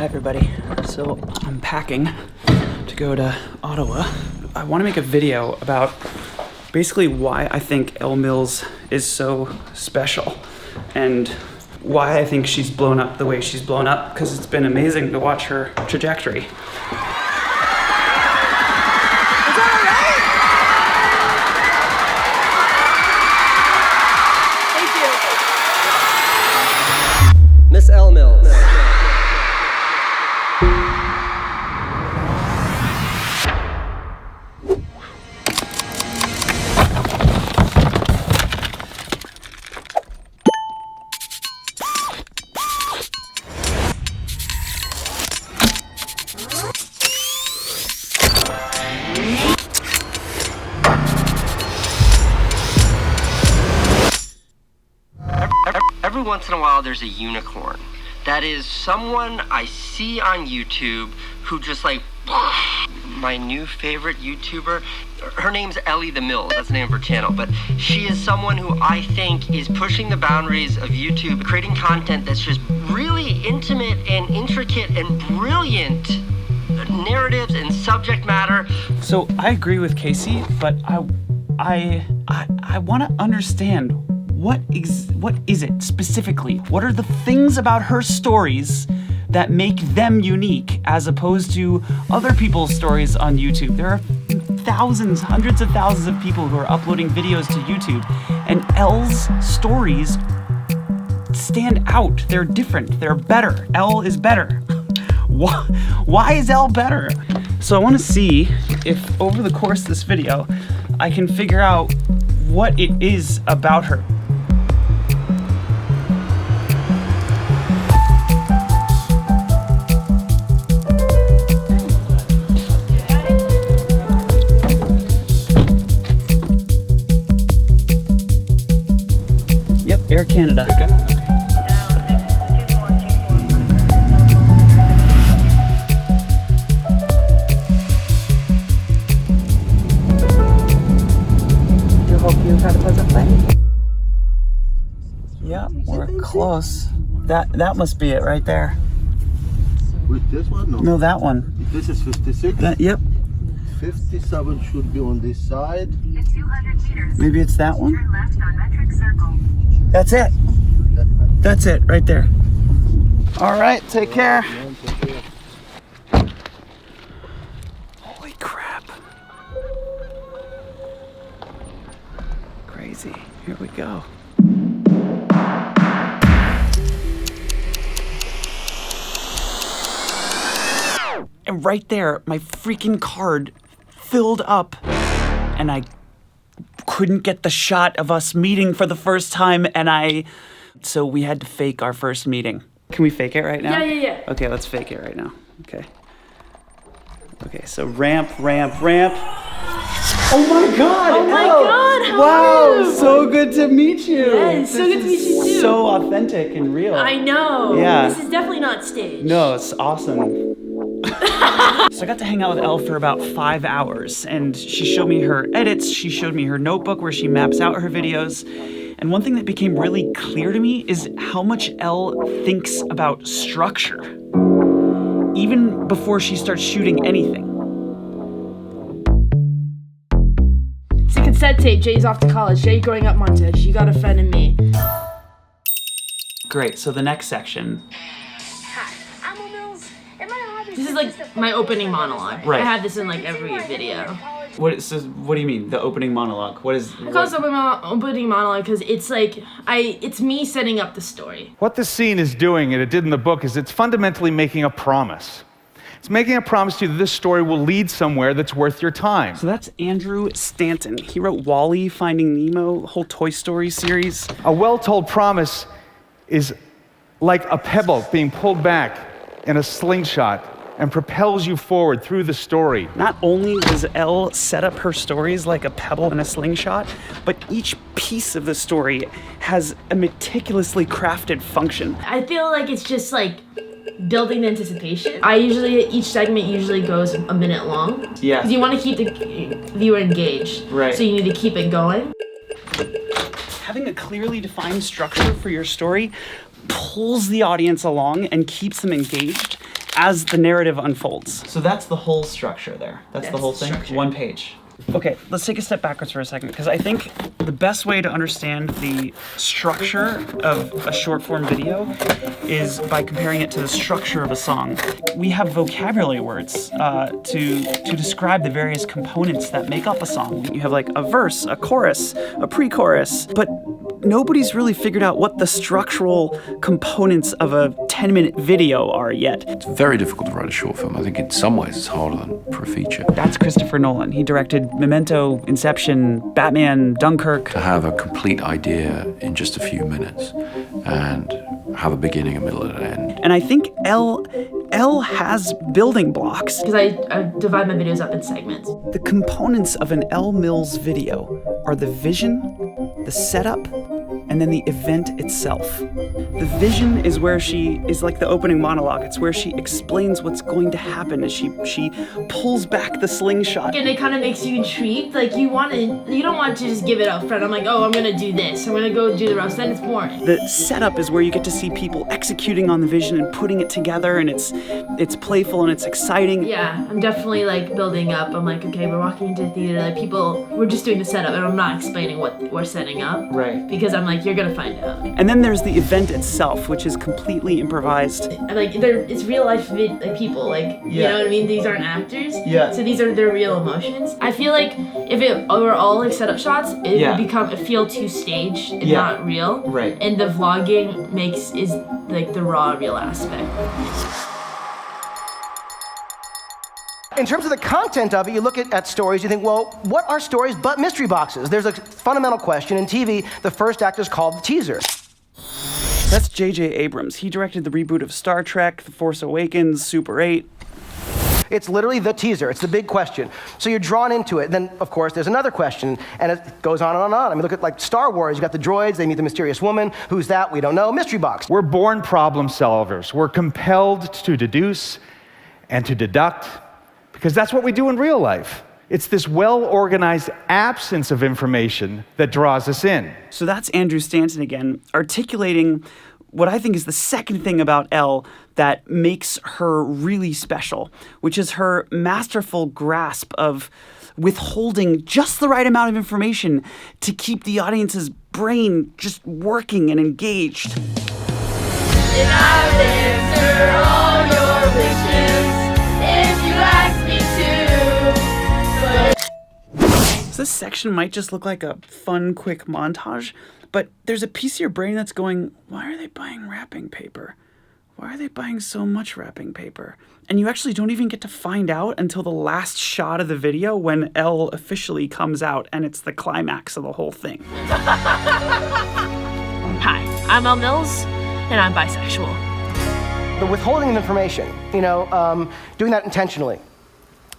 Hi everybody. So I'm packing to go to Ottawa. I want to make a video about basically why I think Elle Mills is so special and why I think she's blown up the way she's blown up, because it's been amazing to watch her trajectory. Miss Elle Mills. Every once in a while there's a unicorn. That is someone I see on YouTube who just like, my new favorite YouTuber, her name's Elle the Mills, that's the name of her channel, but she is someone who I think is pushing the boundaries of YouTube, creating content that's just really intimate and intricate and brilliant narratives and subject matter. So I agree with Casey, but I want to understand what is it specifically? What are the things about her stories that make them unique as opposed to other people's stories on YouTube? There are thousands, hundreds of thousands of people who are uploading videos to YouTube, and Elle's stories stand out. They're different. They're better. Elle is better. Why is Elle better? So I want to see if over the course of this video, I can figure out what it is about her. Air Canada. Do hope you had a pleasant flight. Yeah, we're close. That must be it right there. With this one? No, that one. This is 56? Yep. 57 should be on this side. In 200 meters. Maybe it's that one. Turn left on metric circle. That's it. That's it right there. All right, take care. Holy crap. Crazy. Here we go. And right there, my freaking card filled up and I couldn't get the shot of us meeting for the first time, and so we had to fake our first meeting. Can we fake it right now? Yeah. Okay, let's fake it right now. Okay, so ramp. Oh my God! Oh my Elle. God, how wow, are you? So good to meet you. Yes, so good to meet you too. So authentic and real. I know. Yeah. This is definitely not staged. No, it's awesome. So I got to hang out with Elle for about 5 hours, and she showed me her edits, she showed me her notebook where she maps out her videos, and one thing that became really clear to me is how much Elle thinks about structure, even before she starts shooting anything. It's a cassette tape. Jay's off to college. Jay growing up montage. You got a friend in me. Great, so the next section. This is like my opening monologue. Right. I have this in like every video. What do you mean, the opening monologue? What is... I call this opening monologue because it's like, it's me setting up the story. What this scene is doing, and it did in the book, is it's fundamentally making a promise. It's making a promise to you that this story will lead somewhere that's worth your time. So that's Andrew Stanton. He wrote WALL-E, Finding Nemo, whole Toy Story series. A well-told promise is like a pebble being pulled back in a slingshot and propels you forward through the story. Not only does Elle set up her stories like a pebble in a slingshot, but each piece of the story has a meticulously crafted function. I feel like it's just like building the anticipation. Each segment usually goes a minute long. Yeah. Because you want to keep the viewer engaged. Right. So you need to keep it going. Having a clearly defined structure for your story pulls the audience along and keeps them engaged as the narrative unfolds. So that's the whole structure there. That's the whole thing. Structure. One page. Okay, let's take a step backwards for a second, because I think the best way to understand the structure of a short form video is by comparing it to the structure of a song. We have vocabulary words to describe the various components that make up a song. You have like a verse, a chorus, a pre-chorus, but nobody's really figured out what the structural components of a 10-minute video are yet. It's very difficult to write a short film. I think in some ways it's harder than for a feature. That's Christopher Nolan. He directed Memento, Inception, Batman, Dunkirk. To have a complete idea in just a few minutes and have a beginning, a middle, and an end. And I think Elle has building blocks. Because I divide my videos up in segments. The components of an Elle Mills video are the vision, the setup, and then the event itself. The vision is where she is like the opening monologue. It's where she explains what's going to happen as she pulls back the slingshot. And it kind of makes you intrigued. Like you don't want to just give it up front. I'm like, oh, I'm gonna do this. I'm gonna go do the roast. Then it's boring. The setup is where you get to see people executing on the vision and putting it together, and it's playful and it's exciting. Yeah, I'm definitely like building up. I'm like, okay, we're walking into the theater. Like we're just doing the setup, and I'm not explaining what we're setting up. Right. Because I'm like, you're gonna find out. And then there's the event itself, which is completely improvised. And like it's real life like people. Like you know what I mean? These aren't actors. Yeah. So these are their real emotions. I feel like if it were all like setup shots, it would feel too staged and not real. Right. And the vlogging is like the raw, real aspect. In terms of the content of it, you look at stories, you think, well, what are stories but mystery boxes? There's a fundamental question. In TV, the first act is called the teaser. That's J.J. Abrams. He directed the reboot of Star Trek, The Force Awakens, Super 8. It's literally the teaser. It's the big question. So you're drawn into it. Then, of course, there's another question, and it goes on and on and on. I mean, look at like Star Wars. You got the droids. They meet the mysterious woman. Who's that? We don't know. Mystery box. We're born problem solvers. We're compelled to deduce and to deduct, because that's what we do in real life. It's this well-organized absence of information that draws us in. So that's Andrew Stanton again, articulating what I think is the second thing about Elle that makes her really special, which is her masterful grasp of withholding just the right amount of information to keep the audience's brain just working and engaged. And I would answer all your wishes if you asked me to. So this section might just look like a fun, quick montage, but there's a piece of your brain that's going, why are they buying wrapping paper? Why are they buying so much wrapping paper? And you actually don't even get to find out until the last shot of the video when Elle officially comes out, and it's the climax of the whole thing. Hi, I'm Elle Mills, and I'm bisexual. The withholding of information, doing that intentionally,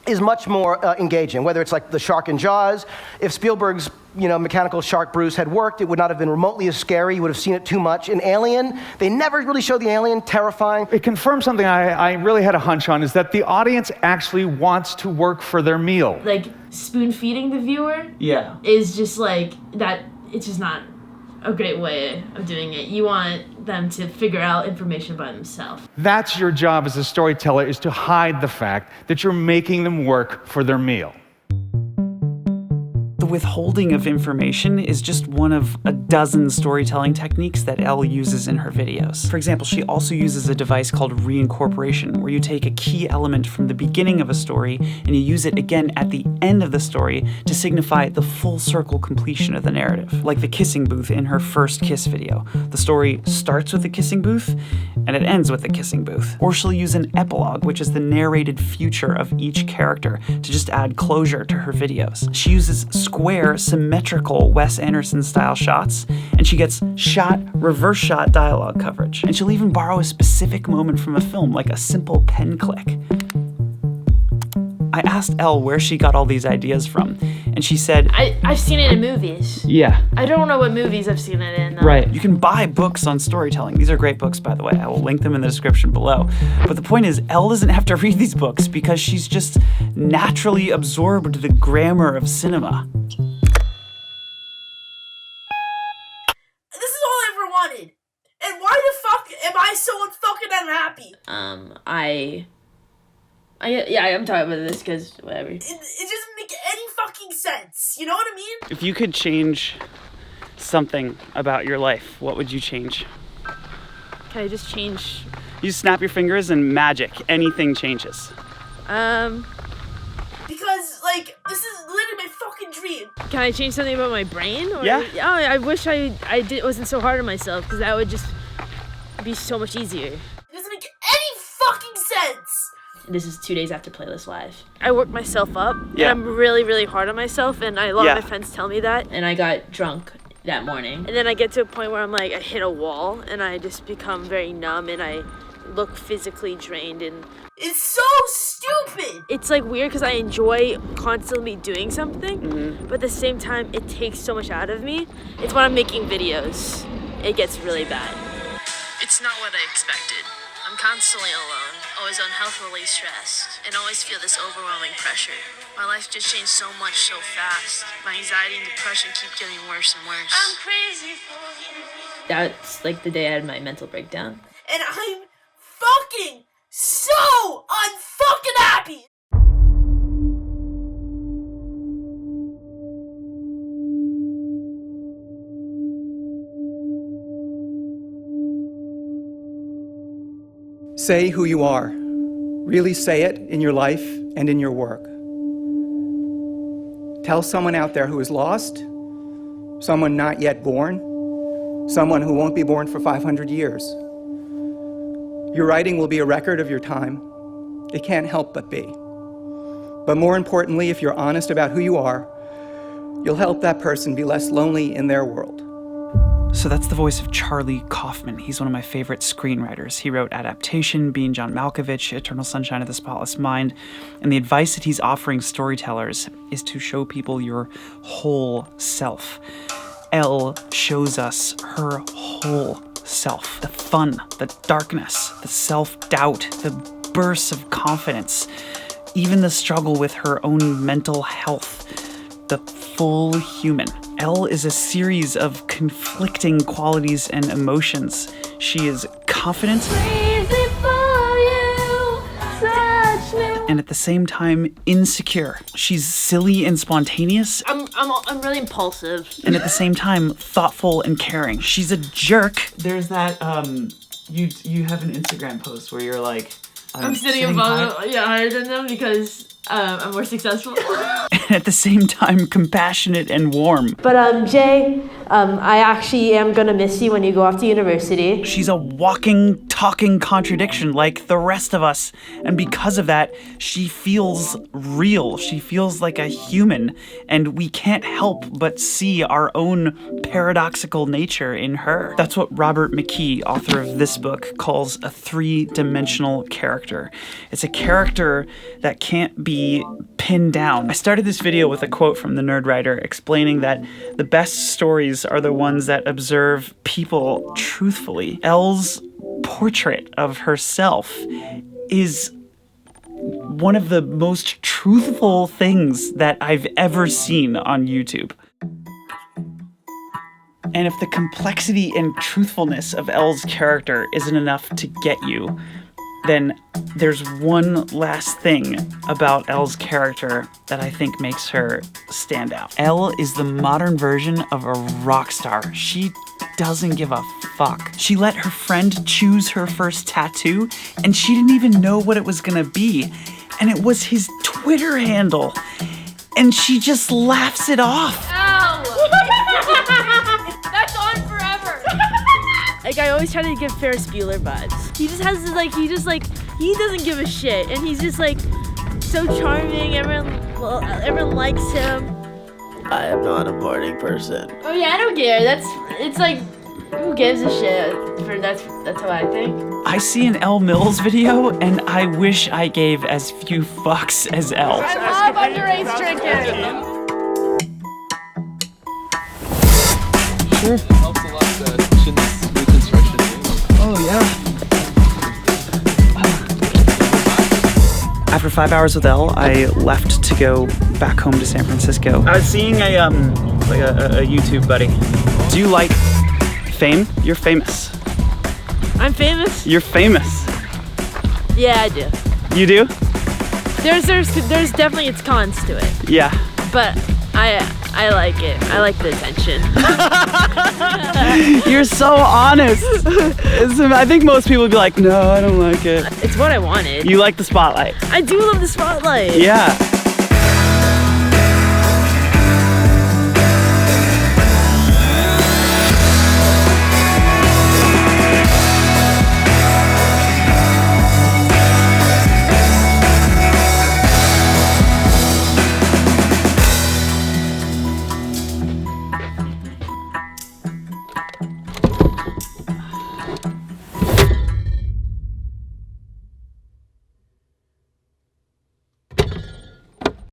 is much more engaging, whether it's like the shark in Jaws. If Spielberg's mechanical shark Bruce had worked, it would not have been remotely as scary. You would have seen it too much. In Alien, they never really showed the alien terrifying. It confirms something I really had a hunch on, is that the audience actually wants to work for their meal. Like spoon feeding the viewer is just like that. It's just not a great way of doing it. You want them to figure out information by themselves. That's your job as a storyteller, is to hide the fact that you're making them work for their meal. The withholding of information is just one of a dozen storytelling techniques that Elle uses in her videos. For example, she also uses a device called reincorporation, where you take a key element from the beginning of a story and you use it again at the end of the story to signify the full circle completion of the narrative. Like the kissing booth in her first Kiss video. The story starts with the kissing booth and it ends with the kissing booth. Or she'll use an epilogue, which is the narrated future of each character, to just add closure to her videos. She uses square, symmetrical Wes Anderson-style shots, and she gets shot, reverse shot dialogue coverage. And she'll even borrow a specific moment from a film, like a simple pen click. I asked Elle where she got all these ideas from, and she said, I've seen it in movies. Yeah. I don't know what movies I've seen it in, though. Right. You can buy books on storytelling. These are great books, by the way. I will link them in the description below. But the point is, Elle doesn't have to read these books because she's just naturally absorbed the grammar of cinema. This is all I ever wanted. And why the fuck am I so fucking unhappy? I'm talking about this because whatever. It doesn't make any fucking sense. You know what I mean? If you could change something about your life, what would you change? Can I just change? You snap your fingers and magic, anything changes. Because, like, this is literally my fucking dream. Can I change something about my brain? Or, yeah. Oh, I wish I wasn't so hard on myself, because that would just be so much easier. It doesn't make any fucking sense. This is 2 days after Playlist Live. I worked myself up, and I'm really, really hard on myself, and a lot of my friends tell me that. And I got drunk that morning. And then I get to a point where I'm like, I hit a wall, and I just become very numb, and I look physically drained, and it's so stupid! It's like weird because I enjoy constantly doing something, but at the same time, it takes so much out of me. It's when I'm making videos, it gets really bad. It's not what I expected. I'm constantly alone, always unhealthily stressed, and always feel this overwhelming pressure. My life just changed so much so fast. My anxiety and depression keep getting worse and worse. I'm crazy for you. That's like the day I had my mental breakdown. And I'm fucking so unfucking happy! Say who you are. Really say it in your life and in your work. Tell someone out there who is lost, someone not yet born, someone who won't be born for 500 years. Your writing will be a record of your time. It can't help but be. But more importantly, if you're honest about who you are, you'll help that person be less lonely in their world. So that's the voice of Charlie Kaufman. He's one of my favorite screenwriters. He wrote Adaptation, Being John Malkovich, Eternal Sunshine of the Spotless Mind, and the advice that he's offering storytellers is to show people your whole self. Elle shows us her whole self. The fun, the darkness, the self-doubt, the bursts of confidence, even the struggle with her own mental health. The full human. Elle is a series of conflicting qualities and emotions. She is confident and at the same time insecure. She's silly and spontaneous. I'm really impulsive. And at the same time thoughtful and caring. She's a jerk. There's that you have an Instagram post where you're like I'm sitting above higher than them because I'm more successful. And at the same time, compassionate and warm. But Jay, I actually am gonna miss you when you go off to university. She's a walking, talking contradiction like the rest of us. And because of that, she feels real. She feels like a human. And we can't help but see our own paradoxical nature in her. That's what Robert McKee, author of this book, calls a three-dimensional character. It's a character that can't be pinned down. I started this video with a quote from the nerdwriter explaining that the best stories are the ones that observe people truthfully. Elle's portrait of herself is one of the most truthful things that I've ever seen on YouTube. And if the complexity and truthfulness of Elle's character isn't enough to get you, then there's one last thing about Elle's character that I think makes her stand out. Elle is the modern version of a rock star. She doesn't give a fuck. She let her friend choose her first tattoo, and she didn't even know what it was gonna be. And it was his Twitter handle. And she just laughs it off. Ow! That's on forever. Like, I always try to give Ferris Bueller vibes. He just has he doesn't give a shit, and he's just so charming. Everyone likes him. I am not a morning person. Oh yeah, I don't care. Who gives a shit? That's how I think. I see an Elle Mills video, and I wish I gave as few fucks as Elle. I love underage drinking. Sure. Helps a lot chin's reconstruction. Oh yeah. After 5 hours with Elle, I left to go back home to San Francisco. I was seeing a YouTube buddy. Do you like fame? You're famous. I'm famous? You're famous. Yeah, I do. You do? There's definitely its cons to it. Yeah. But I like it. I like the attention. You're so honest. I think most people would be like, no, I don't like it. It's what I wanted. You like the spotlight. I do love the spotlight. Yeah.